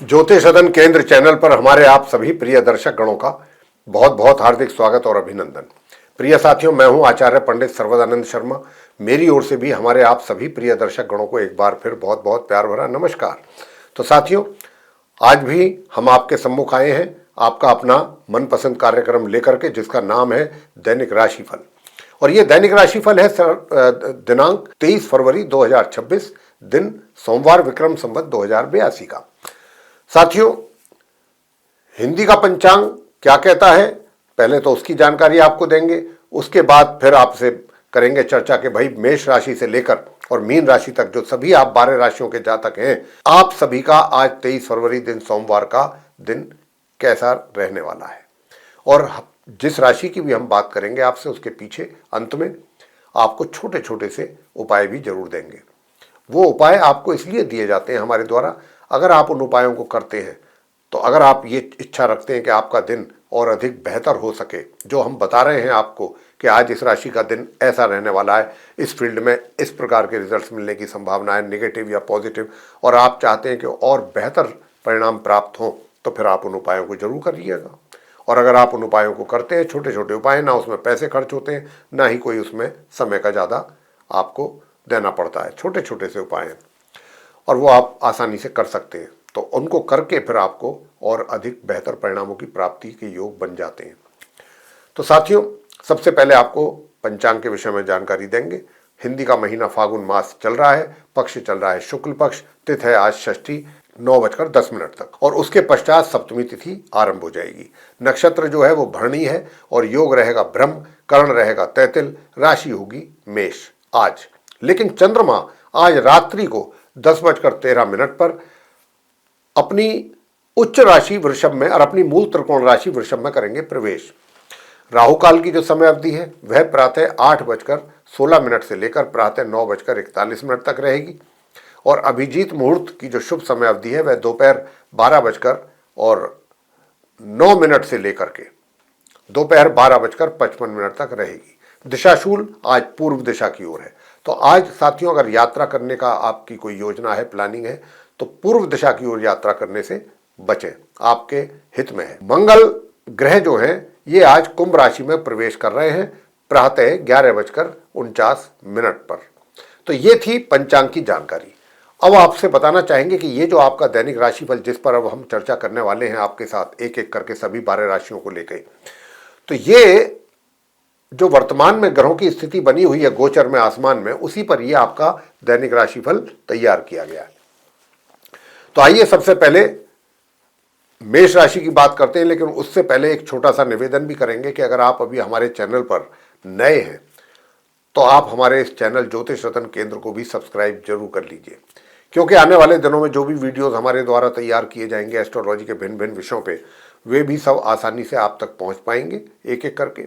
ज्योतिष सदन केंद्र चैनल पर हमारे आप सभी प्रिय दर्शक गणों का बहुत बहुत हार्दिक स्वागत और अभिनंदन। प्रिय साथियों, मैं हूं आचार्य पंडित सर्वदानंद शर्मा। मेरी ओर से भी हमारे आप सभी प्रिय दर्शक गणों को एक बार फिर बहुत बहुत प्यार भरा नमस्कार। तो साथियों, आज भी हम आपके सम्मुख आए हैं आपका अपना मनपसंद कार्यक्रम लेकर के, जिसका नाम है दैनिक राशिफल। और ये दैनिक राशिफल है दिनांक 23 फरवरी 2026, दिन सोमवार, विक्रम संवत 2082 का। साथियों, हिंदी का पंचांग क्या कहता है, पहले तो उसकी जानकारी आपको देंगे। उसके बाद फिर आपसे करेंगे चर्चा कि भाई मेष राशि से लेकर और मीन राशि तक जो सभी आप 12 राशियों के जातक हैं, आप सभी का आज 23 फरवरी दिन सोमवार का दिन कैसा रहने वाला है। और जिस राशि की भी हम बात करेंगे आपसे, उसके पीछे अंत में आपको छोटे छोटे से उपाय भी जरूर देंगे। वो उपाय आपको इसलिए दिए जाते हैं हमारे द्वारा, अगर आप उन उपायों को करते हैं तो अगर आप ये इच्छा रखते हैं कि आपका दिन और अधिक बेहतर हो सके, जो हम बता रहे हैं आपको कि आज इस राशि का दिन ऐसा रहने वाला है, इस फील्ड में इस प्रकार के रिजल्ट्स मिलने की संभावना है, नेगेटिव या पॉजिटिव, और आप चाहते हैं कि और बेहतर परिणाम प्राप्त हों, तो फिर आप उन उपायों को जरूर करिएगा। और अगर आप उन उपायों को करते हैं, छोटे छोटे उपाय, ना उसमें पैसे खर्च होते हैं, ना ही कोई उसमें समय का ज़्यादा आपको देना पड़ता है, छोटे छोटे से उपाय हैं और वो आप आसानी से कर सकते हैं। तो उनको करके फिर आपको और अधिक बेहतर परिणामों की प्राप्ति के योग बन जाते हैं। तो साथियों, सबसे पहले आपको पंचांग के विषय में जानकारी देंगे। हिंदी का महीना फागुन मास चल रहा है, पक्ष चल रहा है शुक्ल पक्ष, तिथि है आज षष्ठी 9:10 तक, और उसके पश्चात सप्तमी तिथि आरंभ हो जाएगी। नक्षत्र जो है वो भरणी है और योग रहेगा ब्रह्म, कर्ण रहेगा तैतिल, राशि होगी मेष आज। लेकिन चंद्रमा आज रात्रि को 10:13 पर अपनी उच्च राशि वृषभ में और अपनी मूल त्रिकोण राशि वृषभ में करेंगे प्रवेश। राहु काल की जो समय अवधि है वह प्रातः 8:16 से लेकर प्रातः 9:41 तक रहेगी, और अभिजीत मुहूर्त की जो शुभ समय अवधि है वह दोपहर 12:09 से लेकर के दोपहर 12:55 तक रहेगी। दिशाशूल आज पूर्व दिशा की ओर है। तो आज साथियों, अगर यात्रा करने का आपकी कोई योजना है, प्लानिंग है, तो पूर्व दिशा की ओर यात्रा करने से बचें, आपके हित में है। मंगल ग्रह जो है ये आज कुंभ राशि में प्रवेश कर रहे हैं प्रातः 11:49 पर। तो ये थी पंचांग की जानकारी। अब आपसे बताना चाहेंगे कि ये जो आपका दैनिक राशिफल, जिस पर अब हम चर्चा करने वाले हैं आपके साथ एक एक करके सभी 12 राशियों को लेकर, तो ये जो वर्तमान में ग्रहों की स्थिति बनी हुई है गोचर में, आसमान में, उसी पर ये आपका दैनिक राशिफल तैयार किया गया है। तो आइए सबसे पहले मेष राशि की बात करते हैं, लेकिन उससे पहले एक छोटा सा निवेदन भी करेंगे कि अगर आप अभी हमारे चैनल पर नए हैं तो आप हमारे इस चैनल ज्योतिष रतन केंद्र को भी सब्सक्राइब जरूर कर लीजिए, क्योंकि आने वाले दिनों में जो भी वीडियोस हमारे द्वारा तैयार किए जाएंगे एस्ट्रोलॉजी के भिन्न भिन्न विषयों पे, वे भी सब आसानी से आप तक पहुंच पाएंगे एक एक करके,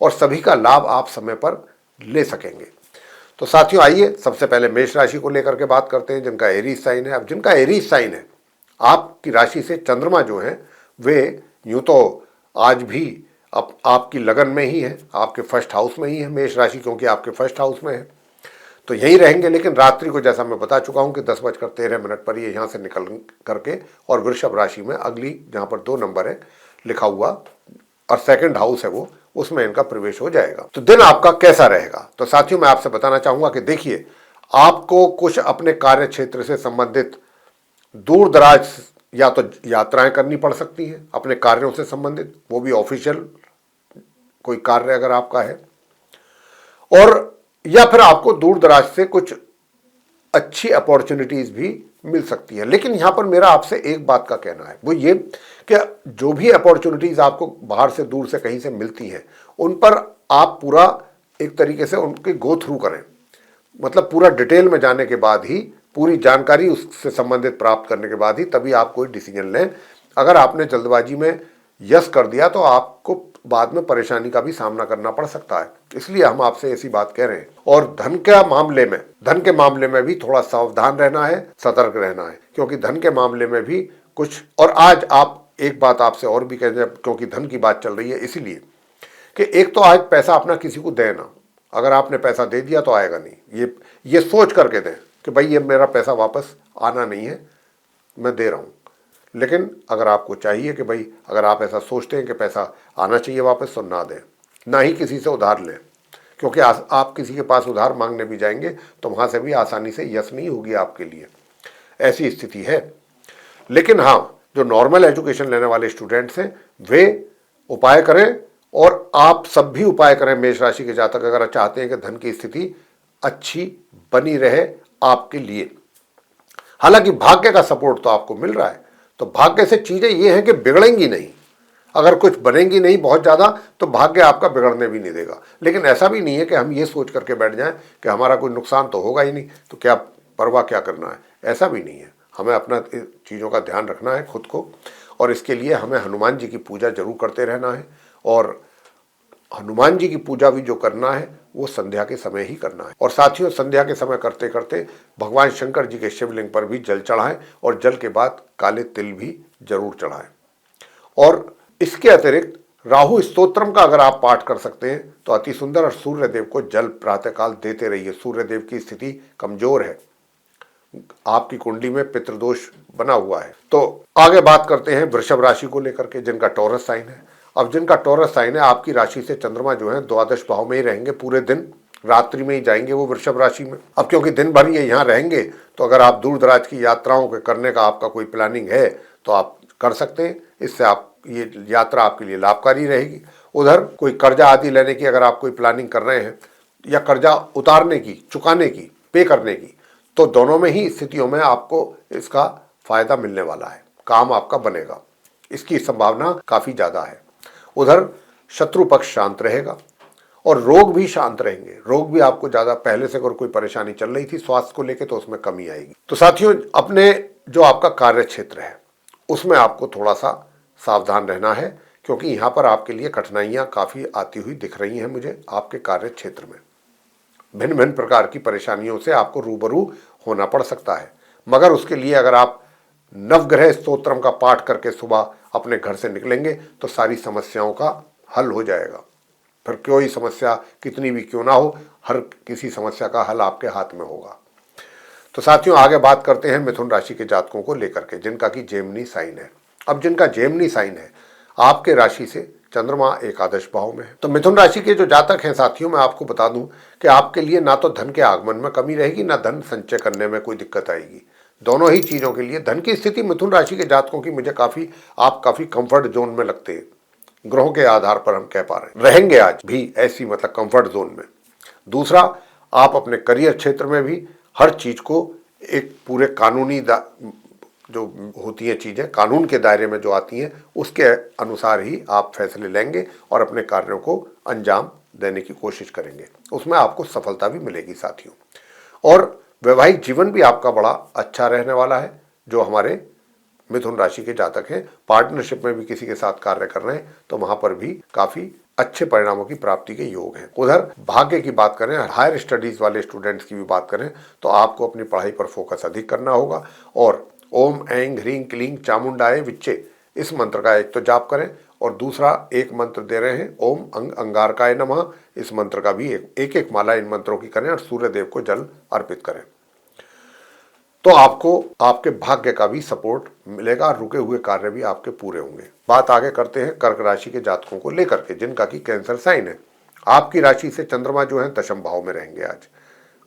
और सभी का लाभ आप समय पर ले सकेंगे। तो साथियों, आइए सबसे पहले मेष राशि को लेकर के बात करते हैं, जिनका एरीज साइन है। अब जिनका एरीज साइन है, आपकी राशि से चंद्रमा जो है वे यूं तो आज भी आपकी लगन में ही है, आपके फर्स्ट हाउस में ही है मेष राशि, क्योंकि आपके फर्स्ट हाउस में है, तो यहीं रहेंगे। लेकिन रात्रि को, जैसा मैं बता चुका हूं कि 10:13 पर ये यहाँ से निकल करके और वृषभ राशि में अगली, जहाँ पर 2 नंबर है लिखा हुआ और सेकंड हाउस है वो, उसमें इनका प्रवेश हो जाएगा। तो दिन आपका कैसा रहेगा? तो साथियों, मैं आपसे बताना चाहूंगा कि देखिए, आपको कुछ अपने कार्य क्षेत्र से संबंधित दूर दराज या तो यात्राएं करनी पड़ सकती हैं, अपने कार्यों से संबंधित, वो भी ऑफिशियल कोई कार्य अगर आपका है, और या फिर आपको दूर दराज से कुछ अच्छी अपॉर्चुनिटीज भी मिल सकती है। लेकिन यहां पर मेरा आपसे एक बात का कहना है, वो ये कि जो भी अपॉर्चुनिटीज आपको बाहर से, दूर से, कहीं से मिलती हैं, उन पर आप पूरा एक तरीके से उनके गो थ्रू करें, मतलब पूरा डिटेल में जाने के बाद ही, पूरी जानकारी उससे संबंधित प्राप्त करने के बाद ही तभी आप कोई डिसीजन लें। अगर आपने जल्दबाजी में यस कर दिया तो आपको बाद में परेशानी का भी सामना करना पड़ सकता है, इसलिए हम आपसे ऐसी बात कह रहे हैं। और धन के मामले में भी थोड़ा सावधान रहना है, सतर्क रहना है, क्योंकि धन के मामले में भी कुछ, और आज आप एक बात आपसे और भी कह दें, क्योंकि धन की बात चल रही है, इसीलिए कि एक तो आज पैसा अपना किसी को देना, अगर आपने पैसा दे दिया तो आएगा नहीं, ये सोच करके दें कि भाई ये मेरा पैसा वापस आना नहीं है, मैं दे रहा हूं। लेकिन अगर आपको चाहिए कि भाई अगर आप ऐसा सोचते हैं कि पैसा आना चाहिए वापस, तो ना दें, ना ही किसी से उधार लें, क्योंकि आप किसी के पास उधार मांगने भी जाएंगे तो वहाँ से भी आसानी से यस नहीं होगी आपके लिए, ऐसी स्थिति है। लेकिन हाँ, जो नॉर्मल एजुकेशन लेने वाले स्टूडेंट्स हैं वे उपाय करें, और आप सब भी उपाय करें। मेष राशि के जातक अगर चाहते हैं कि धन की स्थिति अच्छी बनी रहे आपके लिए, हालांकि भाग्य का सपोर्ट तो आपको मिल रहा है, तो भाग्य से चीजें ये हैं कि बिगड़ेंगी नहीं। अगर कुछ बनेंगी नहीं बहुत ज्यादा तो भाग्य आपका बिगड़ने भी नहीं देगा। लेकिन ऐसा भी नहीं है कि हम ये सोच करके बैठ जाएं कि हमारा कोई नुकसान तो होगा ही नहीं, तो क्या परवाह क्या करना है, ऐसा भी नहीं है। हमें अपना चीज़ों का ध्यान रखना है खुद को, और इसके लिए हमें हनुमान जी की पूजा जरूर करते रहना है। और हनुमान जी की पूजा भी जो करना है वो संध्या के समय ही करना है। और साथियों, संध्या के समय करते करते भगवान शंकर जी के शिवलिंग पर भी जल चढ़ाएं, और जल के बाद काले तिल भी जरूर चढ़ाएं। और इसके अतिरिक्त राहु स्तोत्रम का अगर आप पाठ कर सकते हैं तो अति सुंदर, और सूर्य देव को जल प्रातःकाल देते रहिए। सूर्य देव की स्थिति कमजोर है, आपकी कुंडली में पितृदोष बना हुआ है। तो आगे बात करते हैं वृषभ राशि को लेकर के, जिनका टॉरस साइन है। अब जिनका टॉरस साइन है, आपकी राशि से चंद्रमा जो है द्वादश भाव में ही रहेंगे, पूरे दिन रात्रि में ही जाएंगे वो वृषभ राशि में। अब क्योंकि दिन भर ये यहाँ रहेंगे, तो अगर आप दूर दराज की यात्राओं के करने का आपका कोई प्लानिंग है तो आप कर सकते हैं। इससे आप ये यात्रा आपके लिए लाभकारी रहेगी। उधर कोई कर्जा आदि लेने की अगर आप कोई प्लानिंग कर रहे हैं, या कर्जा उतारने की, चुकाने की, पे करने की, तो दोनों में ही स्थितियों में आपको इसका फायदा मिलने वाला है, काम आपका बनेगा, इसकी संभावना काफी ज्यादा है। उधर शत्रु पक्ष शांत रहेगा और रोग भी शांत रहेंगे। रोग भी आपको ज्यादा, पहले से अगर कोई परेशानी चल रही थी स्वास्थ्य को लेकर तो उसमें कमी आएगी। तो साथियों, अपने जो आपका कार्य क्षेत्र है उसमें आपको थोड़ा सा सावधान रहना है, क्योंकि यहाँ पर आपके लिए कठिनाइयाँ काफ़ी आती हुई दिख रही हैं मुझे। आपके कार्य क्षेत्र में भिन्न भिन्न प्रकार की परेशानियों से आपको रूबरू होना पड़ सकता है, मगर उसके लिए अगर आप नवग्रह स्तोत्रम का पाठ करके सुबह अपने घर से निकलेंगे तो सारी समस्याओं का हल हो जाएगा। फिर कोई समस्या कितनी भी क्यों ना हो, हर किसी समस्या का हल आपके हाथ में होगा। तो साथियों, आगे बात करते हैं मिथुन राशि के जातकों को लेकर के, जिनका कि जेमिनी साइन है। अब जिनका जेमिनी साइन है, आपके राशि से चंद्रमा एकादश भाव में है। तो मिथुन राशि के जो जातक हैं साथियों, मैं आपको बता दूं कि आपके लिए ना तो धन के आगमन में कमी रहेगी, ना धन संचय करने में कोई दिक्कत आएगी। दोनों ही चीजों के लिए धन की स्थिति मिथुन राशि के जातकों की मुझे आप काफी कंफर्ट जोन में लगते हैं। ग्रहों के आधार पर हम कह पा रहे हैं, रहेंगे आज भी ऐसी, मतलब कंफर्ट जोन में। दूसरा, आप अपने करियर क्षेत्र में भी हर चीज को एक पूरे कानूनी जो होती हैं चीजें, कानून के दायरे में जो आती हैं, उसके अनुसार ही आप फैसले लेंगे और अपने कार्यों को अंजाम देने की कोशिश करेंगे। उसमें आपको सफलता भी मिलेगी साथियों। और वैवाहिक जीवन भी आपका बड़ा अच्छा रहने वाला है। जो हमारे मिथुन राशि के जातक हैं, पार्टनरशिप में भी किसी के साथ कार्य कर रहे हैं तो वहां पर भी काफी अच्छे परिणामों की प्राप्ति के योग हैं। उधर भाग्य की बात करें, हायर स्टडीज वाले स्टूडेंट्स की भी बात करें, तो आपको अपनी पढ़ाई पर फोकस अधिक करना होगा। और ओम ऐं ह्रीं क्लीं चामुंडाय विच्चे, इस मंत्र का एक तो जाप करें, और दूसरा एक मंत्र दे रहे हैं ओम अंगारकाय नमः, इस मंत्र का भी एक माला इन मंत्रों की करें और सूर्य देव को जल अर्पित करें। तो आपको आपके भाग्य का भी सपोर्ट मिलेगा, रुके हुए कार्य भी आपके पूरे होंगे। बात आगे करते हैं कर्क राशि के जातकों को लेकर के, जिनका कि कैंसर साइन है। आपकी राशि से चंद्रमा जो है दशम भाव में रहेंगे आज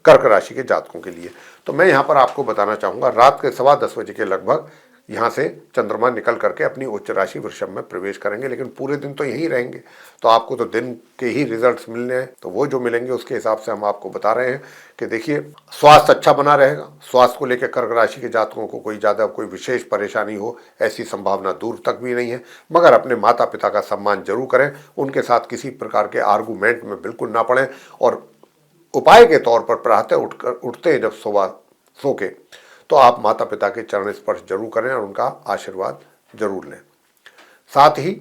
कर्क राशि के जातकों के लिए। तो मैं यहाँ पर आपको बताना चाहूंगा, रात के 10:15 बजे के लगभग यहाँ से चंद्रमा निकल करके अपनी उच्च राशि वृषभ में प्रवेश करेंगे, लेकिन पूरे दिन तो यहीं रहेंगे। तो आपको तो दिन के ही रिजल्ट्स मिलने हैं, तो वो जो मिलेंगे उसके हिसाब से हम आपको बता रहे हैं कि देखिए, स्वास्थ्य अच्छा बना रहेगा। स्वास्थ्य को लेकर कर्क राशि के जातकों को कोई ज़्यादा कोई विशेष परेशानी हो ऐसी संभावना दूर तक भी नहीं है, मगर अपने माता पिता का सम्मान जरूर करें, उनके साथ किसी प्रकार के आर्गूमेंट में बिल्कुल ना पड़ें। और उपाय के तौर पर प्रातः उठते हैं जब सुबह सो के, तो आप माता पिता के चरण स्पर्श जरूर करें और उनका आशीर्वाद जरूर लें। साथ ही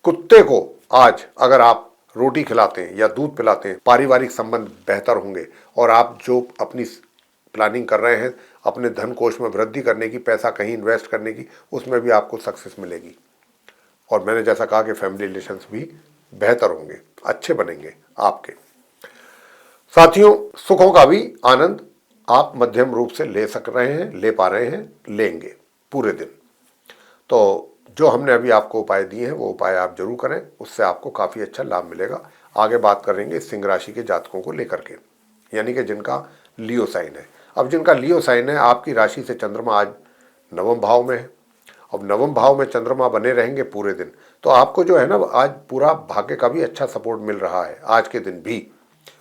कुत्ते को आज अगर आप रोटी खिलाते हैं या दूध पिलाते हैं, पारिवारिक संबंध बेहतर होंगे। और आप जो अपनी प्लानिंग कर रहे हैं अपने धन कोष में वृद्धि करने की, पैसा कहीं इन्वेस्ट करने की, उसमें भी आपको सक्सेस मिलेगी। और मैंने जैसा कहा कि फैमिली रिलेशंस भी बेहतर होंगे, अच्छे बनेंगे आपके। साथियों, सुखों का भी आनंद आप मध्यम रूप से ले पा रहे हैं, लेंगे पूरे दिन। तो जो हमने अभी आपको उपाय दिए हैं वो उपाय आप जरूर करें, उससे आपको काफ़ी अच्छा लाभ मिलेगा। आगे बात करेंगे सिंह राशि के जातकों को लेकर के, यानी कि जिनका लियो साइन है। अब जिनका लियो साइन है, आपकी राशि से चंद्रमा आज नवम भाव में है। अब नवम भाव में चंद्रमा बने रहेंगे पूरे दिन, तो आपको जो है ना, आज पूरा भाग्य का भी अच्छा सपोर्ट मिल रहा है आज के दिन भी।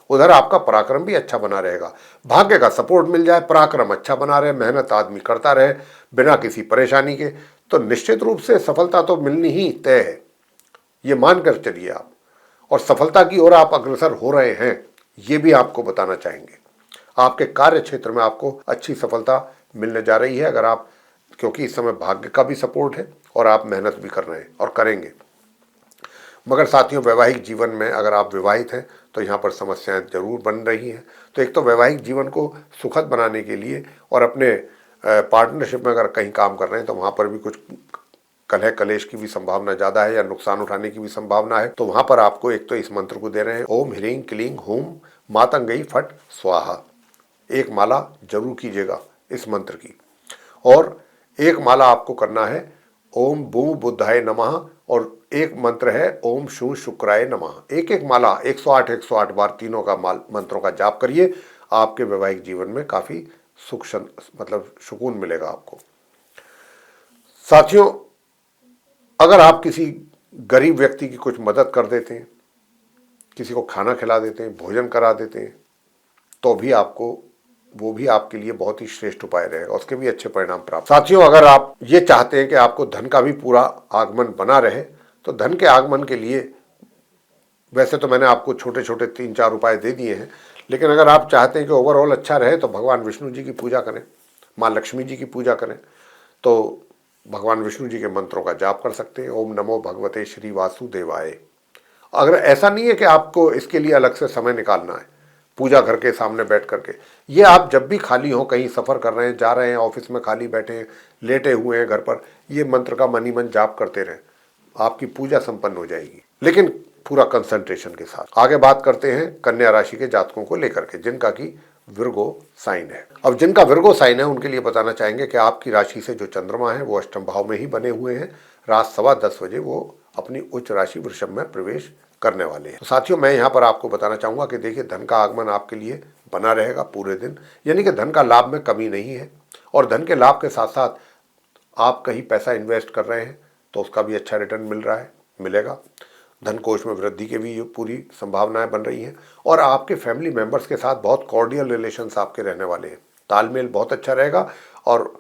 उधर आपका पराक्रम भी अच्छा बना रहेगा, भाग्य का सपोर्ट मिल जाए, पराक्रम अच्छा बना रहे, मेहनत आदमी करता रहे बिना किसी परेशानी के, तो निश्चित रूप से सफलता तो मिलनी ही तय है, ये मानकर चलिए आप। और सफलता की ओर आप अग्रसर हो रहे हैं, ये भी आपको बताना चाहेंगे। आपके कार्य क्षेत्र में आपको अच्छी सफलता मिलने जा रही है, अगर आप, क्योंकि इस समय भाग्य का भी सपोर्ट है और आप मेहनत भी कर रहे हैं और करेंगे। मगर साथियों, वैवाहिक जीवन में अगर आप विवाहित हैं तो यहाँ पर समस्याएं जरूर बन रही हैं। तो एक तो वैवाहिक जीवन को सुखद बनाने के लिए और अपने पार्टनरशिप में अगर कहीं काम कर रहे हैं तो वहाँ पर भी कुछ कलह कलेश की भी संभावना ज़्यादा है या नुकसान उठाने की भी संभावना है। तो वहाँ पर आपको एक तो इस मंत्र को दे रहे हैं, ओम ह्रीं क्लीं हूं मातंगई फट स्वाहा। एक माला जरूर कीजिएगा इस मंत्र की। और एक माला आपको करना है ओम बू बुद्धाय नमः, और एक मंत्र है ओम शू शुक्राय नमः। एक एक माला 108 बार तीनों का मंत्रों का जाप करिए। आपके वैवाहिक जीवन में काफ़ी मतलब सुकून मिलेगा आपको। साथियों, अगर आप किसी गरीब व्यक्ति की कुछ मदद कर देते हैं, किसी को खाना खिला देते हैं, भोजन करा देते हैं, तो भी आपको, वो भी आपके लिए बहुत ही श्रेष्ठ उपाय रहेगा, उसके भी अच्छे परिणाम प्राप्त। साथियों, अगर आप ये चाहते हैं कि आपको धन का भी पूरा आगमन बना रहे, तो धन के आगमन के लिए वैसे तो मैंने आपको छोटे छोटे 3-4 उपाय दे दिए हैं, लेकिन अगर आप चाहते हैं कि ओवरऑल अच्छा रहे तो भगवान विष्णु जी की पूजा करें, माँ लक्ष्मी जी की पूजा करें। तो भगवान विष्णु जी के मंत्रों का जाप कर सकते हैं, ओम नमो भगवते श्री वासुदेवाय। अगर ऐसा नहीं है कि आपको इसके लिए अलग से समय निकालना है पूजा घर के सामने बैठ करके, ये आप जब भी खाली हो, कहीं सफ़र कर रहे हैं, जा रहे हैं, ऑफिस में खाली बैठे हैं, लेटे हुए हैं घर पर, ये मंत्र का मन ही मन जाप करते रहें, आपकी पूजा संपन्न हो जाएगी, लेकिन पूरा कंसंट्रेशन के साथ। आगे बात करते हैं कन्या राशि के जातकों को लेकर के, जिनका की विर्गो साइन है। अब जिनका विर्गो साइन है उनके लिए बताना चाहेंगे कि आपकी राशि से जो चंद्रमा है वो अष्टम भाव में ही बने हुए हैं। रात 10:15 बजे वो अपनी उच्च राशि वृषभ में प्रवेश करने वाले हैं। तो साथियों, मैं यहाँ पर आपको बताना चाहूँगा कि देखिए, धन का आगमन आपके लिए बना रहेगा पूरे दिन, यानी कि धन का लाभ में कमी नहीं है। और धन के लाभ के साथ साथ आप कहीं पैसा इन्वेस्ट कर रहे हैं तो उसका भी अच्छा रिटर्न मिल रहा है, मिलेगा। धन कोष में वृद्धि के भी पूरी संभावनाएं बन रही हैं। और आपके फैमिली मेंबर्स के साथ बहुत कॉर्डियल रिलेशंस आपके रहने वाले हैं, तालमेल बहुत अच्छा रहेगा और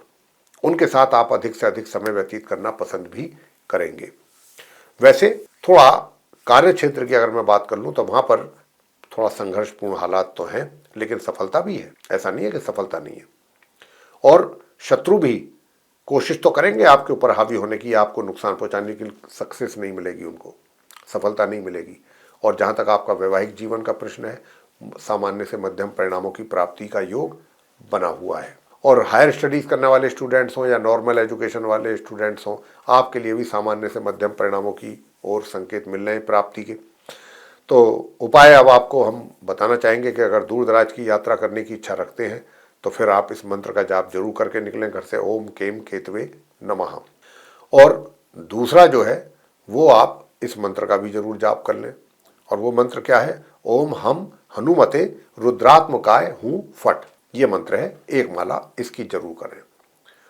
उनके साथ आप अधिक से अधिक समय व्यतीत करना पसंद भी करेंगे। वैसे थोड़ा कार्य क्षेत्र की अगर मैं बात कर लूँ तो वहाँ पर थोड़ा संघर्षपूर्ण हालात तो हैं, लेकिन सफलता भी है, ऐसा नहीं है कि सफलता नहीं है। और शत्रु भी कोशिश तो करेंगे आपके ऊपर हावी होने की, आपको नुकसान पहुँचाने की, सक्सेस नहीं मिलेगी, उनको सफलता नहीं मिलेगी। और जहाँ तक आपका वैवाहिक जीवन का प्रश्न है, सामान्य से मध्यम परिणामों की प्राप्ति का योग बना हुआ है। और हायर स्टडीज़ करने वाले स्टूडेंट्स हों या नॉर्मल एजुकेशन वाले स्टूडेंट्स हों, आपके लिए भी सामान्य से मध्यम परिणामों की ओर संकेत मिल रहे हैं प्राप्ति के। तो उपाय अब आपको हम बताना चाहेंगे कि अगर दूर दराज की यात्रा करने की इच्छा रखते हैं तो फिर आप इस मंत्र का जाप जरूर करके निकलें घर से, ओम केम केतवे नमः। और दूसरा जो है वो आप इस मंत्र का भी जरूर जाप कर लें, और वो मंत्र क्या है, ओम हम हनुमते रुद्रात्मकाय हूँ फट। ये मंत्र है, एक माला इसकी जरूर करें।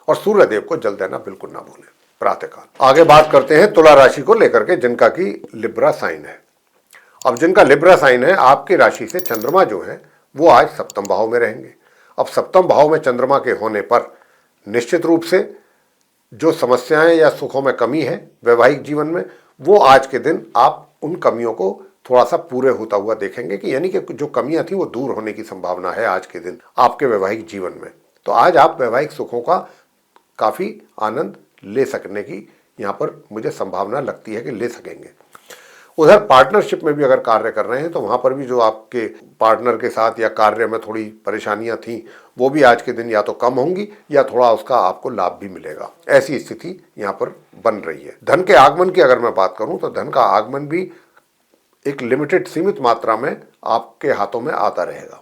और सूर्य देव को जल देना बिल्कुल ना भूलें प्रातःकाल। आगे बात करते हैं तुला राशि को लेकर के, जिनका की लिब्रा साइन है। अब जिनका लिब्रा साइन है, आपकी राशि से चंद्रमा जो है वो आज सप्तम भाव में रहेंगे। अब सप्तम भाव में चंद्रमा के होने पर निश्चित रूप से जो समस्याएं या सुखों में कमी है वैवाहिक जीवन में, वो आज के दिन आप उन कमियों को थोड़ा सा पूरे होता हुआ देखेंगे, कि यानी कि जो कमियां थी वो दूर होने की संभावना है आज के दिन आपके वैवाहिक जीवन में। तो आज आप वैवाहिक सुखों का काफ़ी आनंद ले सकने की यहाँ पर मुझे संभावना लगती है कि ले सकेंगे। उधर पार्टनरशिप में भी अगर कार्य कर रहे हैं तो वहाँ पर भी जो आपके पार्टनर के साथ या कार्य में थोड़ी परेशानियाँ थीं, वो भी आज के दिन या तो कम होंगी या थोड़ा उसका आपको लाभ भी मिलेगा। ऐसी स्थिति यहाँ पर बन रही है। धन के आगमन की अगर मैं बात करूँ तो धन का आगमन भी एक लिमिटेड सीमित मात्रा में आपके हाथों में आता रहेगा।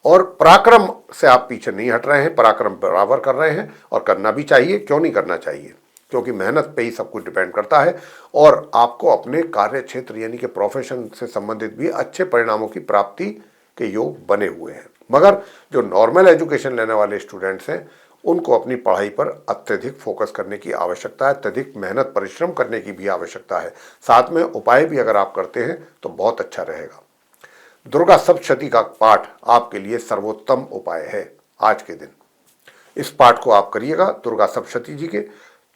और पराक्रम से आप पीछे नहीं हट रहे हैं, पराक्रम बराबर कर रहे हैं, और करना भी चाहिए, क्यों नहीं करना चाहिए, क्योंकि मेहनत पे ही सब कुछ डिपेंड करता है और आपको अपने कार्य क्षेत्र यानी कि प्रोफेशन से संबंधित भी अच्छे परिणामों की प्राप्ति के योग बने हुए हैं। मगर जो नॉर्मल एजुकेशन लेने वाले स्टूडेंट्स हैं उनको अपनी पढ़ाई पर अत्यधिक फोकस करने की आवश्यकता है, अत्यधिक मेहनत परिश्रम करने की भी आवश्यकता है। साथ में उपाय भी अगर आप करते हैं तो बहुत अच्छा रहेगा। दुर्गा सप्तशती का पाठ आपके लिए सर्वोत्तम उपाय है आज के दिन। इस पाठ को आप करिएगा दुर्गा सप्तशती जी के,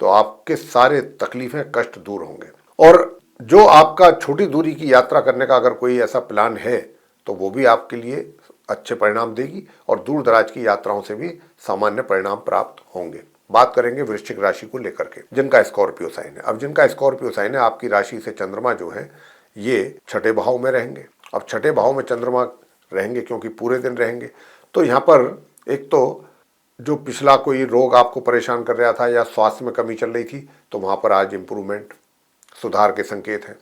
तो आपके सारे तकलीफें कष्ट दूर होंगे। और जो आपका छोटी दूरी की यात्रा करने का अगर कोई ऐसा प्लान है तो वो भी आपके लिए अच्छे परिणाम देगी और दूर दराज की यात्राओं से भी सामान्य परिणाम प्राप्त होंगे। बात करेंगे वृश्चिक राशि को लेकर के, जिनका स्कॉर्पियो साइन है। अब जिनका स्कॉर्पियो साइन है, आपकी राशि से चंद्रमा जो है ये छठे भाव में रहेंगे। अब छठे भाव में चंद्रमा रहेंगे क्योंकि पूरे दिन रहेंगे, तो यहाँ पर एक तो जो पिछला कोई रोग आपको परेशान कर रहा था या स्वास्थ्य में कमी चल रही थी, तो वहाँ पर आज इम्प्रूवमेंट, सुधार के संकेत हैं।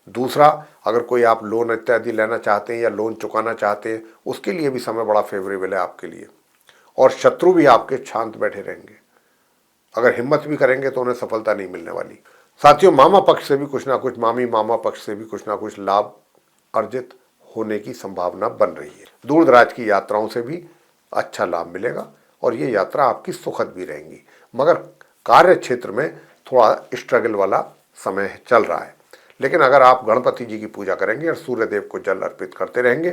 दूसरा, अगर कोई आप लोन इत्यादि लेना चाहते हैं या लोन चुकाना चाहते हैं, उसके लिए भी समय बड़ा फेवरेबल है आपके लिए। और शत्रु भी आपके शांत बैठे रहेंगे, अगर हिम्मत भी करेंगे तो उन्हें सफलता नहीं मिलने वाली। साथियों, मामा पक्ष से भी कुछ ना कुछ, मामी मामा पक्ष से भी कुछ ना कुछ लाभ अर्जित होने की संभावना बन रही है। दूर दराज की यात्राओं से भी अच्छा लाभ मिलेगा और ये यात्रा आपकी सुखद भी रहेंगी। मगर कार्य क्षेत्र में थोड़ा स्ट्रगल वाला समय चल रहा है। लेकिन अगर आप गणपति जी की पूजा करेंगे और सूर्य देव को जल अर्पित करते रहेंगे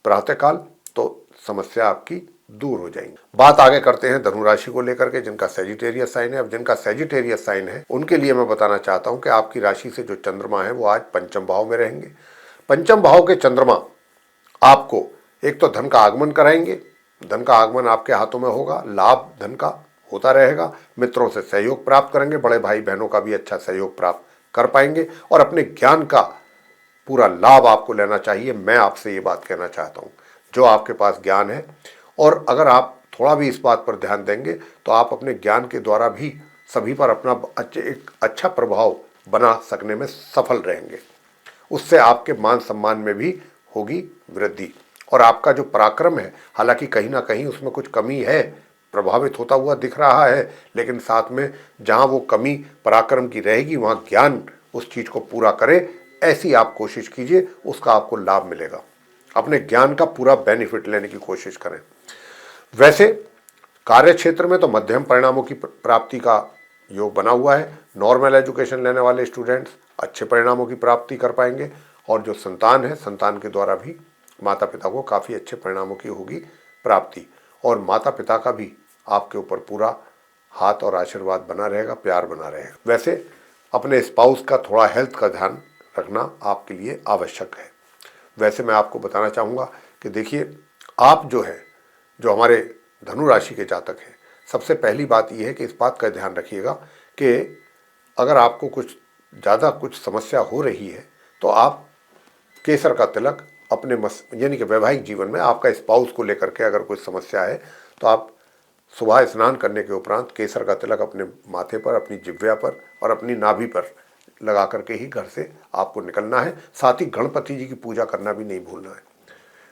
प्रातःकाल, तो समस्या आपकी दूर हो जाएंगी। बात आगे करते हैं धनु राशि को लेकर के, जिनका सेजिटेरियस साइन है। अब जिनका सेजिटेरियस साइन है उनके लिए मैं बताना चाहता हूं कि आपकी राशि से जो चंद्रमा है वो आज पंचम भाव में रहेंगे। पंचम भाव के चंद्रमा आपको एक तो धन का आगमन कराएंगे, धन का आगमन आपके हाथों में होगा, लाभ धन का होता रहेगा, मित्रों से सहयोग प्राप्त करेंगे, बड़े भाई बहनों का भी अच्छा सहयोग प्राप्त कर पाएंगे और अपने ज्ञान का पूरा लाभ आपको लेना चाहिए। मैं आपसे ये बात कहना चाहता हूँ, जो आपके पास ज्ञान है और अगर आप थोड़ा भी इस बात पर ध्यान देंगे तो आप अपने ज्ञान के द्वारा भी सभी पर अपना एक अच्छा प्रभाव बना सकने में सफल रहेंगे। उससे आपके मान सम्मान में भी होगी वृद्धि और आपका जो पराक्रम है, हालांकि कहीं ना कहीं उसमें कुछ कमी है, प्रभावित होता हुआ दिख रहा है, लेकिन साथ में जहां वो कमी पराक्रम की रहेगी वहां ज्ञान उस चीज को पूरा करे, ऐसी आप कोशिश कीजिए, उसका आपको लाभ मिलेगा। अपने ज्ञान का पूरा बेनिफिट लेने की कोशिश करें। वैसे कार्य क्षेत्र में तो मध्यम परिणामों की प्राप्ति का योग बना हुआ है। नॉर्मल एजुकेशन लेने वाले स्टूडेंट्स अच्छे परिणामों की प्राप्ति कर पाएंगे और जो संतान है, संतान के द्वारा भी माता पिता को काफ़ी अच्छे परिणामों की होगी प्राप्ति और माता पिता का भी आपके ऊपर पूरा हाथ और आशीर्वाद बना रहेगा, प्यार बना रहेगा। वैसे अपने स्पाउस का थोड़ा हेल्थ का ध्यान रखना आपके लिए आवश्यक है। वैसे मैं आपको बताना चाहूँगा कि देखिए, आप जो हमारे धनु राशि के जातक हैं, सबसे पहली बात यह है कि इस बात का ध्यान रखिएगा कि अगर आपको कुछ ज़्यादा कुछ समस्या हो रही है तो आप केसर का तिलक अपने यानी कि वैवाहिक जीवन में आपका स्पाउस को लेकर के अगर कोई समस्या है तो आप सुबह स्नान करने के उपरांत केसर का तिलक अपने माथे पर, अपनी जिह्वा पर और अपनी नाभि पर लगा करके ही घर से आपको निकलना है। साथ ही गणपति जी की पूजा करना भी नहीं भूलना है।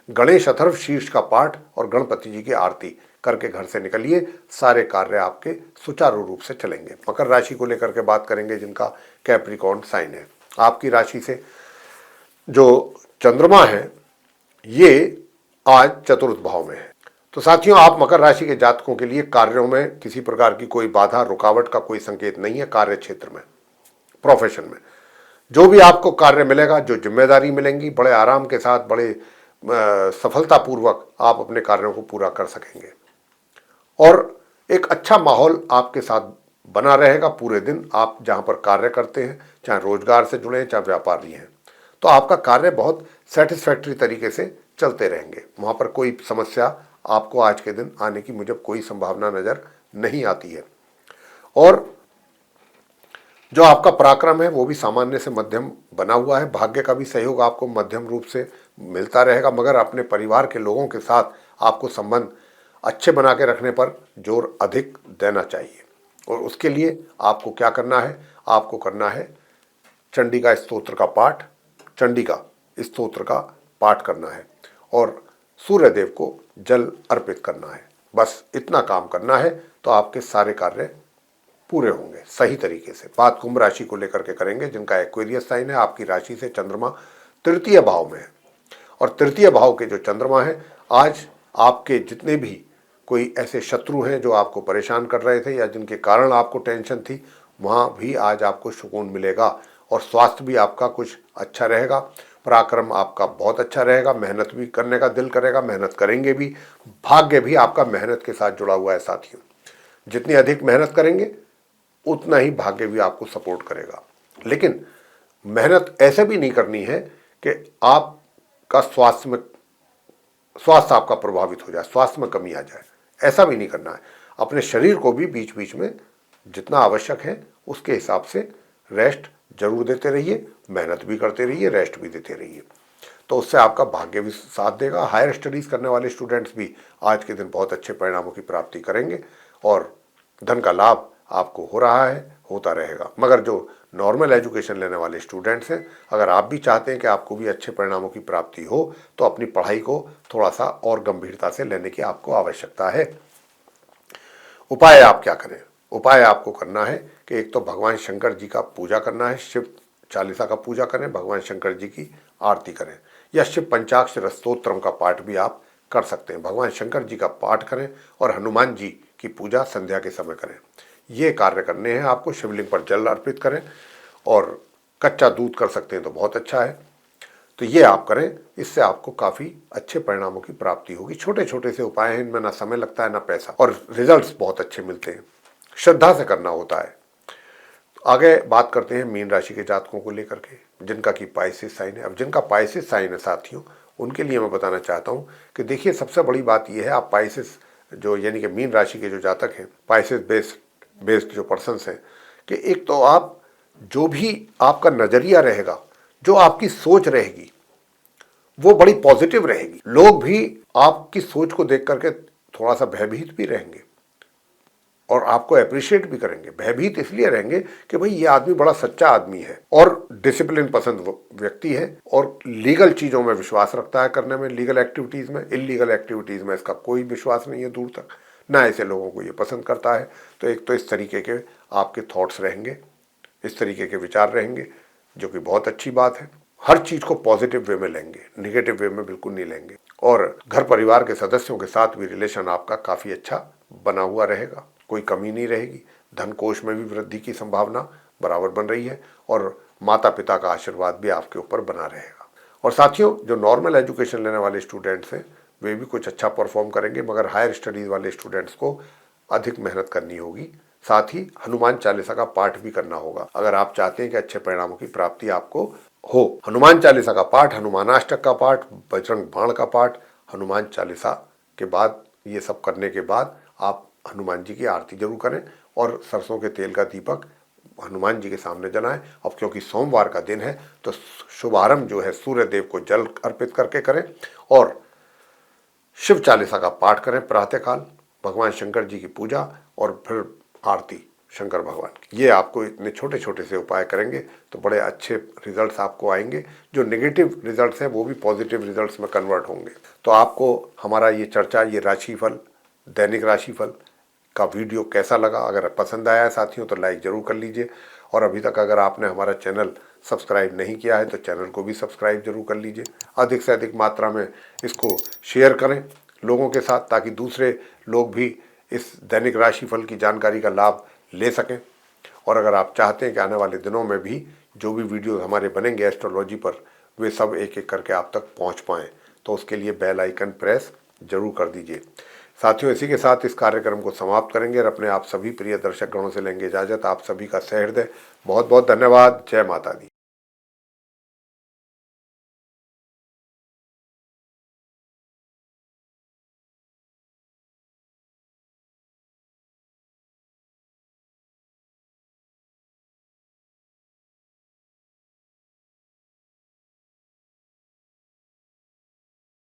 गणेश अथर्व शीर्ष का पाठ और गणपति जी की आरती करके घर से निकलिए, सारे कार्य आपके सुचारू रूप से चलेंगे। मकर राशि को लेकर के बात करेंगे, जिनका कैप्रिकॉर्न साइन है। आपकी राशि से जो चंद्रमा है ये आज चतुर्थ भाव में है। तो साथियों, आप मकर राशि के जातकों के लिए कार्यों में किसी प्रकार की कोई बाधा रुकावट का कोई संकेत नहीं है। कार्य क्षेत्र में, प्रोफेशन में जो भी आपको कार्य मिलेगा, जो जिम्मेदारी मिलेंगी, बड़े आराम के साथ, बड़े सफलतापूर्वक आप अपने कार्यों को पूरा कर सकेंगे और एक अच्छा माहौल आपके साथ बना रहेगा पूरे दिन। आप जहां पर कार्य करते हैं, चाहे रोजगार से जुड़े हैं, चाहे व्यापारी हैं, तो आपका कार्य बहुत सेटिस्फैक्टरी तरीके से चलते रहेंगे। वहां पर कोई समस्या आपको आज के दिन आने की मुझे कोई संभावना नजर नहीं आती है। और जो आपका पराक्रम है वो भी सामान्य से मध्यम बना हुआ है। भाग्य का भी सहयोग आपको मध्यम रूप से मिलता रहेगा, मगर अपने परिवार के लोगों के साथ आपको संबंध अच्छे बना के रखने पर जोर अधिक देना चाहिए। और उसके लिए आपको क्या करना है, आपको करना है चंडिका स्तोत्र का पाठ, चंडिका स्तोत्र का पाठ करना है और सूर्य देव को जल अर्पित करना है। बस इतना काम करना है तो आपके सारे कार्य पूरे होंगे सही तरीके से। बात कुंभ राशि को लेकर के करेंगे, जिनका एक्वेरियस साइन है। आपकी राशि से चंद्रमा तृतीय भाव में है, और तृतीय भाव के जो चंद्रमा है, आज आपके जितने भी कोई ऐसे शत्रु हैं जो आपको परेशान कर रहे थे या जिनके कारण आपको टेंशन थी, वहाँ भी आज आपको सुकून मिलेगा, और स्वास्थ्य भी आपका कुछ अच्छा रहेगा। पराक्रम आपका बहुत अच्छा रहेगा, मेहनत भी करने का दिल करेगा, मेहनत करेंगे भी। भाग्य भी आपका मेहनत के साथ जुड़ा हुआ है साथियों। जितनी अधिक मेहनत करेंगे उतना ही भाग्य भी आपको सपोर्ट करेगा। लेकिन मेहनत ऐसे भी नहीं करनी है कि आपका स्वास्थ्य आपका प्रभावित हो जाए, स्वास्थ्य में कमी आ जाए, ऐसा भी नहीं करना है। अपने शरीर को भी बीच बीच में जितना आवश्यक है उसके हिसाब से रेस्ट जरूर देते रहिए, मेहनत भी करते रहिए, रेस्ट भी देते रहिए, तो उससे आपका भाग्य भी साथ देगा। हायर स्टडीज़ करने वाले स्टूडेंट्स भी आज के दिन बहुत अच्छे परिणामों की प्राप्ति करेंगे, और धन का लाभ आपको हो रहा है, होता रहेगा। मगर जो नॉर्मल एजुकेशन लेने वाले स्टूडेंट्स हैं, अगर आप भी चाहते हैं कि आपको भी अच्छे परिणामों की प्राप्ति हो, तो अपनी पढ़ाई को थोड़ा सा और गंभीरता से लेने की आपको आवश्यकता है। उपाय आप क्या करें? उपाय आपको करना है कि एक तो भगवान शंकर जी का पूजा करना है, शिव चालीसा का पूजा करें, भगवान शंकर जी की आरती करें, या शिव पंचाक्षर स्तोत्रम का पाठ भी आप कर सकते हैं। भगवान शंकर जी का पाठ करें और हनुमान जी की पूजा संध्या के समय करें। ये कार्य करने हैं आपको। शिवलिंग पर जल अर्पित करें, और कच्चा दूध कर सकते हैं तो बहुत अच्छा है। तो ये आप करें, इससे आपको काफ़ी अच्छे परिणामों की प्राप्ति होगी। छोटे छोटे से उपाय हैं, इनमें ना समय लगता है ना पैसा, और रिजल्ट्स बहुत अच्छे मिलते हैं। श्रद्धा से करना होता है। आगे बात करते हैं मीन राशि के जातकों को लेकर के, जिनका कि पाइसेस साइन है। अब जिनका पाइसेस साइन है साथियों, उनके लिए मैं बताना चाहता हूँ कि देखिए, सबसे बड़ी बात यह है, आप पाइसेस जो यानी कि मीन राशि के जो जातक हैं, पाइसेस बेस्ड जो पर्सन्स हैं, कि एक तो आप जो भी आपका नज़रिया रहेगा, जो आपकी सोच रहेगी, वो बड़ी पॉजिटिव रहेगी। लोग भी आपकी सोच को देख करके थोड़ा सा भयभीत भी रहेंगे, और आपको अप्रिशिएट भी करेंगे। भयभीत इसलिए रहेंगे कि भाई ये आदमी बड़ा सच्चा आदमी है, और डिसिप्लिन पसंद व्यक्ति है, और लीगल चीज़ों में विश्वास रखता है करने में, लीगल एक्टिविटीज़ में। इलीगल एक्टिविटीज़ में इसका कोई विश्वास नहीं है दूर तक, ना ऐसे लोगों को ये पसंद करता है। तो एक तो इस तरीके के आपके थॉट्स रहेंगे, इस तरीके के विचार रहेंगे, जो कि बहुत अच्छी बात है। हर चीज़ को पॉजिटिव वे में लेंगे, निगेटिव वे में बिल्कुल नहीं लेंगे। और घर परिवार के सदस्यों के साथ भी रिलेशन आपका काफ़ी अच्छा बना हुआ रहेगा, कोई कमी नहीं रहेगी। धन कोष में भी वृद्धि की संभावना बराबर बन रही है, और माता पिता का आशीर्वाद भी आपके ऊपर बना रहेगा। और साथियों, जो नॉर्मल एजुकेशन लेने वाले स्टूडेंट्स हैं, वे भी कुछ अच्छा परफॉर्म करेंगे, मगर हायर स्टडीज़ वाले स्टूडेंट्स को अधिक मेहनत करनी होगी। साथ ही हनुमान चालीसा का पाठ भी करना होगा, अगर आप चाहते हैं कि अच्छे परिणामों की प्राप्ति आपको हो। हनुमान चालीसा का पाठ, हनुमानाष्टक का पाठ, बजरंग बाण का पाठ, हनुमान चालीसा के बाद, ये सब करने के बाद आप हनुमान जी की आरती जरूर करें, और सरसों के तेल का दीपक हनुमान जी के सामने जलाएं। अब क्योंकि सोमवार का दिन है, तो शुभारंभ जो है सूर्य देव को जल अर्पित करके करें, और शिव चालीसा का पाठ करें प्रातःकाल, भगवान शंकर जी की पूजा, और फिर आरती शंकर भगवान की। ये आपको इतने छोटे छोटे से उपाय करेंगे तो बड़े अच्छे रिजल्ट्स आपको आएंगे। जो नेगेटिव रिजल्ट्स हैं वो भी पॉजिटिव रिजल्ट्स में कन्वर्ट होंगे। तो आपको हमारा ये चर्चा, ये राशिफल, दैनिक राशिफल का वीडियो कैसा लगा? अगर पसंद आया है साथियों तो लाइक ज़रूर कर लीजिए, और अभी तक अगर आपने हमारा चैनल सब्सक्राइब नहीं किया है तो चैनल को भी सब्सक्राइब जरूर कर लीजिए। अधिक से अधिक मात्रा में इसको शेयर करें लोगों के साथ, ताकि दूसरे लोग भी इस दैनिक राशिफल की जानकारी का लाभ ले सकें। और अगर आप चाहते हैं कि आने वाले दिनों में भी जो भी वीडियो हमारे बनेंगे एस्ट्रोलॉजी पर, वे सब एक एक करके आप तक पहुंच पाएँ, तो उसके लिए बेल आइकन प्रेस जरूर कर दीजिए। साथियों, इसी के साथ इस कार्यक्रम को समाप्त करेंगे, और अपने आप सभी प्रिय दर्शक गणों से लेंगे इजाज़त। आप सभी का सहृदय बहुत बहुत धन्यवाद। जय माता दी।